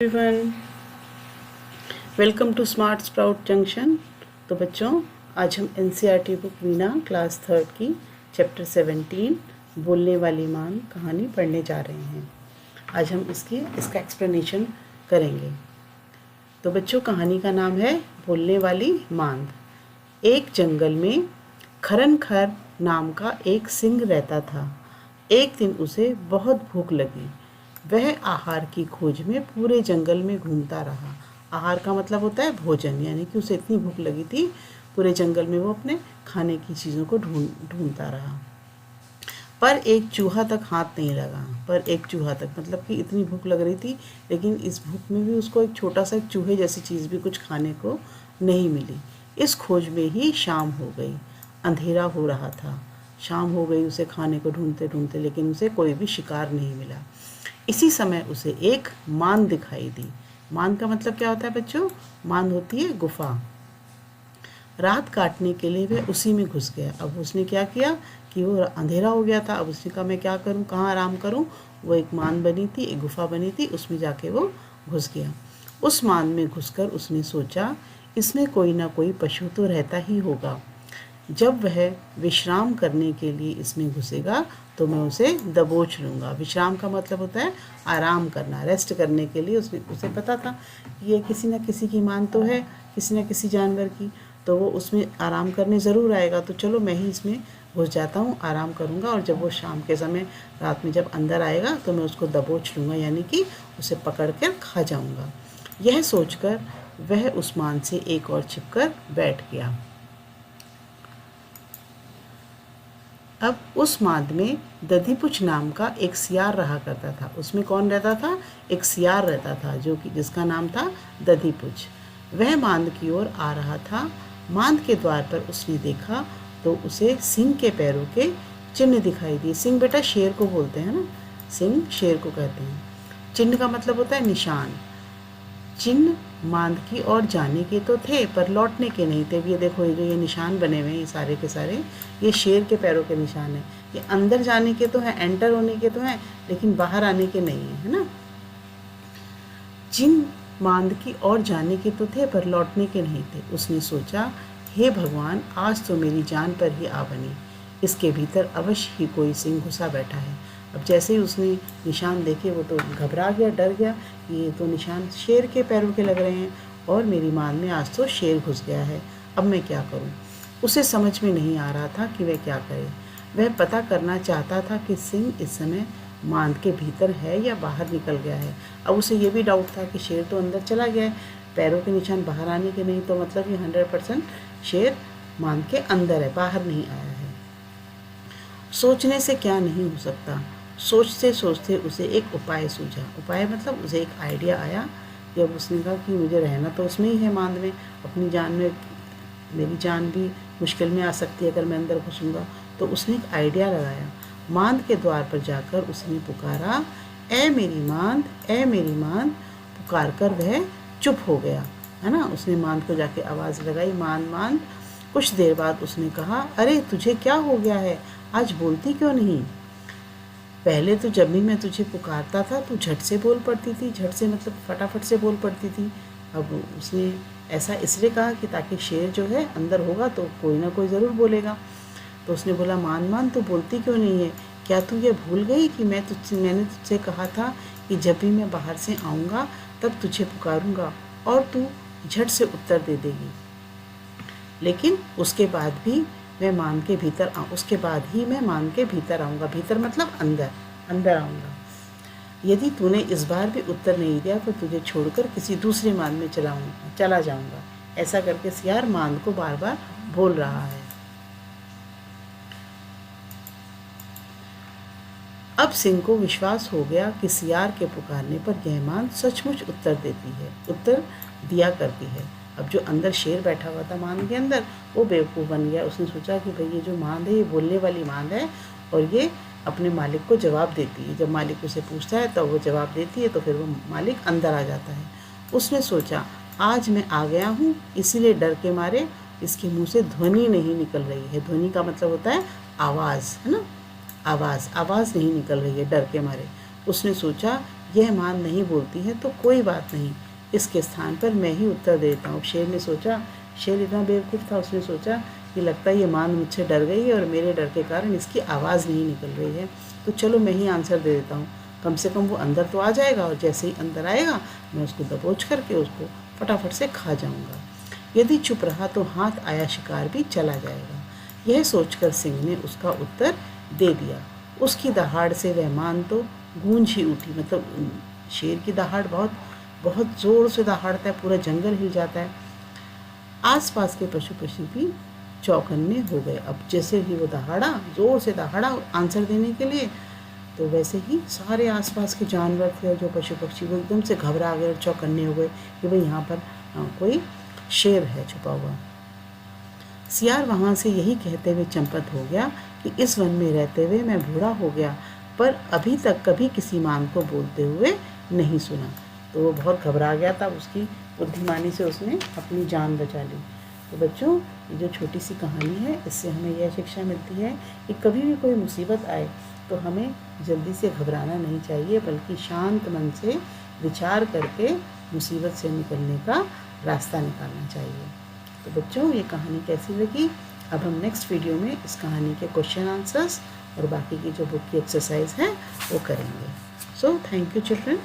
Everyone, welcome to Smart Sprout Junction. तो बच्चों, आज हम एनसीईआरटी बुक वीणा क्लास 3 की चैप्टर 17 बोलने वाली मान कहानी पढ़ने जा रहे हैं। आज हम इसका एक्सप्लेनेशन करेंगे। तो बच्चों, कहानी का नाम है बोलने वाली मांद। एक जंगल में खरन खर नाम का एक सिंह रहता था। एक दिन उसे बहुत भूख लगी। वह आहार की खोज में पूरे जंगल में घूमता रहा। आहार का मतलब होता है भोजन, यानी कि उसे इतनी भूख लगी थी, पूरे जंगल में वो अपने खाने की चीज़ों को ढूंढता रहा। पर एक चूहा तक हाथ नहीं लगा। पर एक चूहा तक मतलब कि इतनी भूख लग रही थी, लेकिन इस भूख में भी उसको एक छोटा सा एक चूहे जैसी चीज़ भी कुछ खाने को नहीं मिली। इस खोज में ही शाम हो गई। अंधेरा हो रहा था। शाम हो गई उसे खाने को ढूंढते ढूंढते, लेकिन उसे कोई भी शिकार नहीं मिला। इसी समय उसे एक मांद दिखाई दी। मांद का मतलब क्या होता है बच्चों? मांद होती है गुफा। रात काटने के लिए वह उसी में घुस गया। अब उसने क्या किया कि वो अंधेरा हो गया था। अब उसने कहा मैं क्या करूं, कहाँ आराम करूं। वो एक मांद बनी थी, एक गुफा बनी थी, उसमें जाके वो घुस गया। उस मांद में घुसकर उसने सोचा इसमें कोई ना कोई पशु तो रहता ही होगा। जब वह विश्राम करने के लिए इसमें घुसेगा तो मैं उसे दबोच लूँगा। विश्राम का मतलब होता है आराम करना, रेस्ट करने के लिए। उसे पता था कि ये किसी न किसी की मान तो है, किसी न किसी जानवर की, तो वो उसमें आराम करने ज़रूर आएगा। तो चलो मैं ही इसमें घुस जाता हूँ, आराम करूँगा, और जब वो शाम के समय रात में जब अंदर आएगा तो मैं उसको दबोच लूँगा, यानी कि उसे पकड़ कर खा जाऊँगा। यह सोचकर वह उस मान से एक और छिपकर बैठ गया। अब उस मांद में दधीपुछ नाम का एक सियार रहा करता था। उसमें कौन रहता था? एक सियार रहता था जिसका नाम था दधीपुछ। वह मांद की ओर आ रहा था। मांद के द्वार पर उसने देखा तो उसे सिंह के पैरों के चिन्ह दिखाई दिए। सिंह बेटा शेर को बोलते हैं ना, सिंह शेर को कहते हैं। चिन्ह का मतलब होता है निशान। चिन्ह मांद की ओर जाने के तो थे पर लौटने के नहीं थे। ये देखो, ये जो ये निशान बने हुए हैं, ये सारे के सारे ये शेर के पैरों के निशान हैं। ये अंदर जाने के तो हैं, एंटर होने के तो हैं, लेकिन बाहर आने के नहीं है ना। चिन्ह मांद की ओर जाने के तो थे पर लौटने के नहीं थे। उसने सोचा हे भगवान, आज तो मेरी जान पर ही आ बनी। इसके भीतर अवश्य ही कोई सिंह घुसा बैठा है। अब जैसे ही उसने निशान देखे वो तो घबरा गया, डर गया। ये तो निशान शेर के पैरों के लग रहे हैं और मेरी मान में आज तो शेर घुस गया है। अब मैं क्या करूं? उसे समझ में नहीं आ रहा था कि वह क्या करे। वह पता करना चाहता था कि सिंह इस समय मांद के भीतर है या बाहर निकल गया है। अब उसे ये भी डाउट था कि शेर तो अंदर चला गया है, पैरों के निशान बाहर आने के नहीं, तो मतलब ये 100% शेर मांद के अंदर है, बाहर नहीं आया है। सोचने से क्या नहीं हो सकता। सोचते सोचते उसे एक उपाय सूझा। उपाय मतलब उसे एक आइडिया आया। जब उसने कहा कि मुझे रहना तो उसमें ही है, मांद में, अपनी जान में, मेरी जान भी मुश्किल में आ सकती है अगर मैं अंदर घुसूँगा। तो उसने एक आइडिया लगाया। मांद के द्वार पर जाकर उसने पुकारा, ए मेरी मांद, ए मेरी मांद। पुकार कर वह चुप हो गया, है ना। उसने मांद को जाके आवाज़ लगाई, मांद मांद। कुछ देर बाद उसने कहा, अरे तुझे क्या हो गया है, आज बोलती क्यों नहीं? पहले तो जब भी मैं तुझे पुकारता था तो झट से बोल पड़ती थी, झट से मतलब फटाफट से बोल पड़ती थी। अब उसने ऐसा इसलिए कहा कि ताकि शेर जो है अंदर होगा तो कोई ना कोई ज़रूर बोलेगा। तो उसने बोला, मान मान तू बोलती क्यों नहीं है? क्या तू ये भूल गई कि मैंने तुझसे कहा था कि जब भी मैं बाहर से आऊँगा तब तुझे पुकारूँगा और तू झट से उत्तर दे देगी। लेकिन उसके बाद भी मैं मान के भीतर उसके बाद ही मैं मान के भीतर आऊँगा। भीतर मतलब अंदर, अंदर आऊँगा। यदि तूने इस बार भी उत्तर नहीं दिया तो तुझे छोड़कर किसी दूसरे मान में चला जाऊँगा। ऐसा करके सियार मांद को बार बार बोल रहा है। अब सिंह को विश्वास हो गया कि सियार के पुकारने पर यह मांद सचमुच उत्तर देती है, उत्तर दिया करती है। अब जो अंदर शेर बैठा हुआ था मांद के अंदर, वो बेवकूफ़ बन गया। उसने सोचा कि भाई ये जो मांद है ये बोलने वाली मांद है और ये अपने मालिक को जवाब देती है। जब मालिक उसे पूछता है तो वो जवाब देती है, तो फिर वो मालिक अंदर आ जाता है। उसने सोचा आज मैं आ गया हूँ, इसीलिए डर के मारे इसके मुँह से ध्वनि नहीं निकल रही है। ध्वनि का मतलब होता है आवाज़, है ना। आवाज़ नहीं निकल रही है डर के मारे। उसने सोचा यह मान नहीं बोलती है तो कोई बात नहीं, इसके स्थान पर मैं ही उत्तर देता हूँ। शेर ने सोचा, शेर इतना बेवकूफ़ था, उसने सोचा कि लगता है ये मान मुझसे डर गई है और मेरे डर के कारण इसकी आवाज़ नहीं निकल रही है, तो चलो मैं ही आंसर दे देता हूँ। कम से कम वो अंदर तो आ जाएगा और जैसे ही अंदर आएगा मैं उसको दबोच करके उसको फटाफट से खा जाऊँगा। यदि चुप रहा तो हाथ आया शिकार भी चला जाएगा। यह सोचकर सिंह ने उसका उत्तर दे दिया। उसकी दहाड़ से वह मान तो गूंज ही उठी, मतलब शेर की दहाड़ बहुत बहुत ज़ोर से दहाड़ता है, पूरा जंगल हिल जाता है। आसपास के पशु पक्षी भी चौकन्ने हो गए। अब जैसे ही वो दहाड़ा, ज़ोर से दहाड़ा आंसर देने के लिए, तो वैसे ही सारे आसपास के जानवर थे और जो पशु पक्षी, वो एकदम से घबरा गए और चौकन्ने हो गए कि भाई यहाँ पर कोई शेर है छुपा हुआ। सियार वहाँ से यही कहते हुए चंपत हो गया कि इस वन में रहते हुए मैं बूढ़ा हो गया, पर अभी तक कभी किसी मान को बोलते हुए नहीं सुना। तो वो बहुत घबरा गया था, उसकी बुद्धिमानी से उसने अपनी जान बचा ली। तो बच्चों, ये जो छोटी सी कहानी है, इससे हमें यह शिक्षा मिलती है कि कभी भी कोई मुसीबत आए तो हमें जल्दी से घबराना नहीं चाहिए, बल्कि शांत मन से विचार करके मुसीबत से निकलने का रास्ता निकालना चाहिए। तो बच्चों, ये कहानी कैसी लगी? अब हम नेक्स्ट वीडियो में इस कहानी के क्वेश्चन आंसर्स और बाकी की जो बुक की एक्सरसाइज है वो करेंगे। So thank you children.